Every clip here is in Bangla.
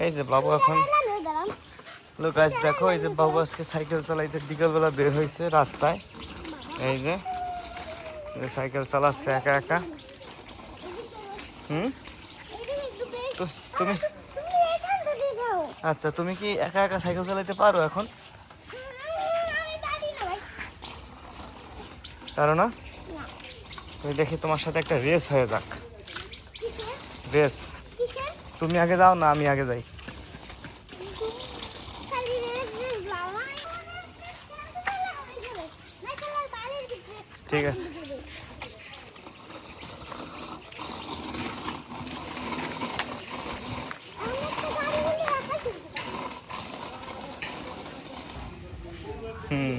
এই যে বাবু এখন লোক আজ দেখো, এই যে বাবু আজকে সাইকেল চালাইতে বিকেলবেলা বের হয়েছে রাস্তায়। এই যে সাইকেল চালাচ্ছে একা একা। তুমি আচ্ছা, তুমি কি একা একা সাইকেল চালাইতে পারো এখন? পারো না? তুমি দেখি তোমার সাথে একটা রেস হয়ে যাক। রেস, তুমি আগে যাও না আমি আগে যাই? ঠিক আছে। হুম,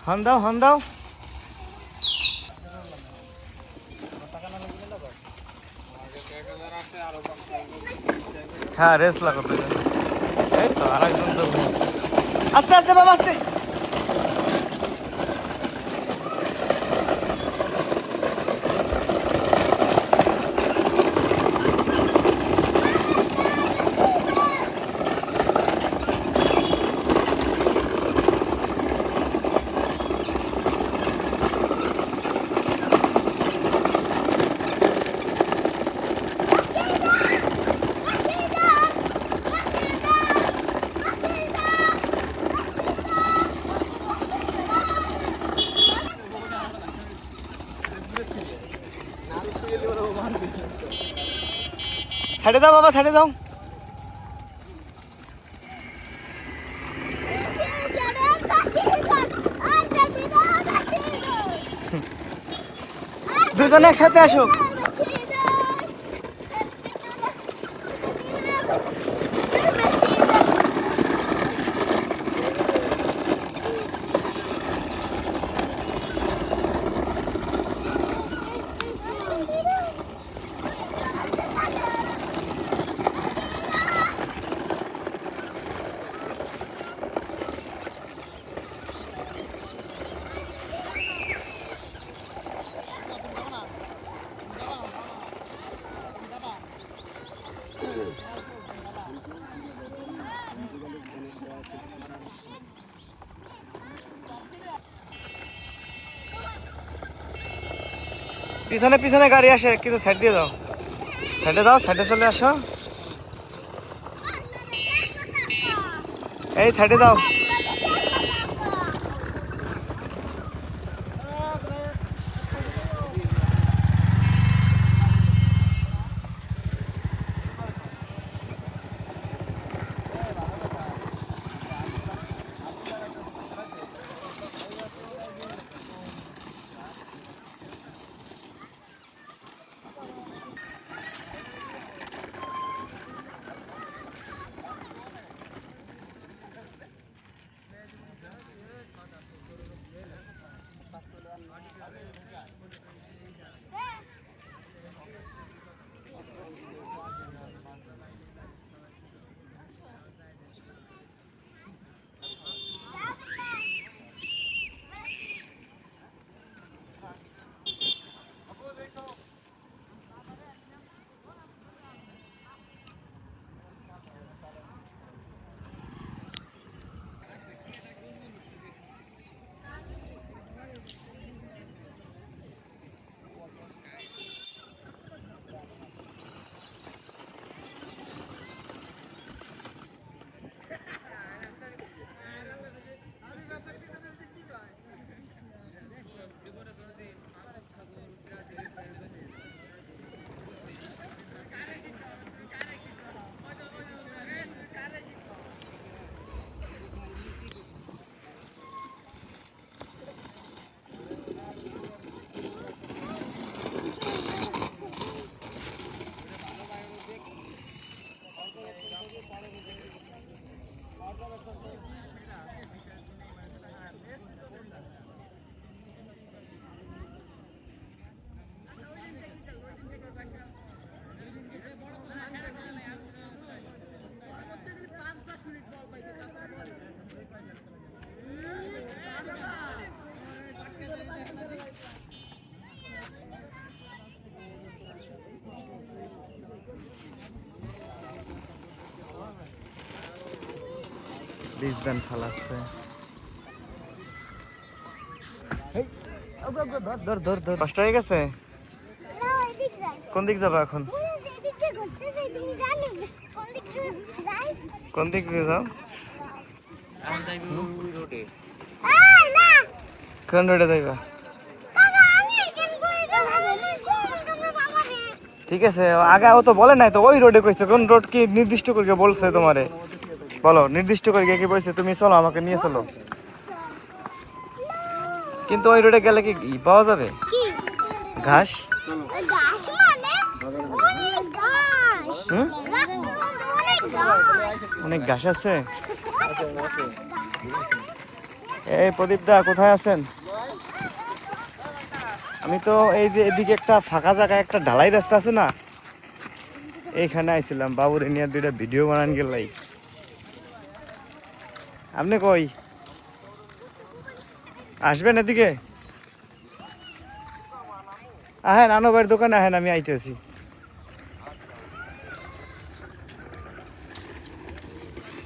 হন দাও হন দাও। হ্যাঁ, রেস লাগো। এই তো আরেকজন তো। আস্তে আস্তে বাবা, আস্তে। ছাড়ে দাও বাবা, ছাড়ে দাও। দুজন একসাথে আসো। পিছনে পিছনে গাড়ি আসে, কিন্তু সাইড দিয়ে দাও। সাইডে দাও, সাইডে চলে আসো। এই সাইডে দাও। বীজ ধান ফালাচ্ছে। ধর ধর ধর, কষ্ট হয়ে গেছে। কোন দিক যাবো এখন? কোন দিক দিয়ে যাও? কোন রোডে যাইবা? ঠিক আছে, আগে ও তো বলে নাই তো, ওই রোডে কইছে। কোন রোড কি নির্দিষ্ট করে বলছে তোমারে? বলো, নির্দিষ্ট করে কি বলছে? তুমি চলো, আমাকে নিয়ে চলো। কিন্তু ওই রোডে গেলে কি পাওয়া যাবে ঘাস? অনেক ঘাস আছে। এই প্রদীপ দা, কোথায় আছেন? আমি তো এই যে এদিকে একটা ফাঁকা জায়গায় একটা ঢালাই রাস্তা আছে না, এইখানে আইছিলাম বাবুর নিয়ে দুইটা ভিডিও বানান গেলাই। আপনি কই আসবেন এদিকে? আহেন, আনো ভাইয়ের দোকানে আহেন, আমি আইতেছি।